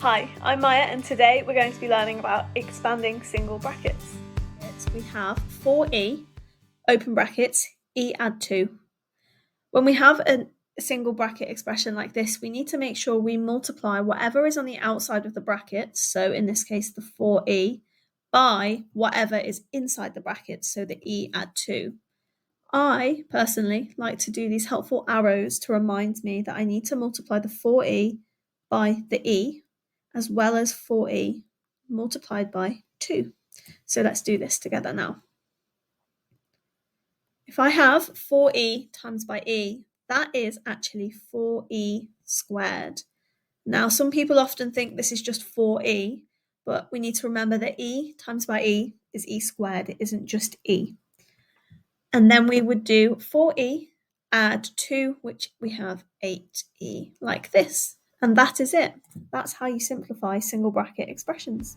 Hi, I'm Maya and today we're going to be learning about expanding single brackets. We have 4e, open brackets, e add 2. When we have a single bracket expression like this, we need to make sure we multiply whatever is on the outside of the brackets, so in this case the 4e, by whatever is inside the brackets, so the e add 2. I personally like to do these helpful arrows to remind me that I need to multiply the 4e by the e, as well as 4e multiplied by 2. So let's do this together now. If I have 4e times by e, that is actually 4e squared. Now, some people often think this is just 4e, but we need to remember that e times by e is e squared. It isn't just e. And then we would do 4e, add 2, which we have 8e, like this. And that is it. That's how you simplify single bracket expressions.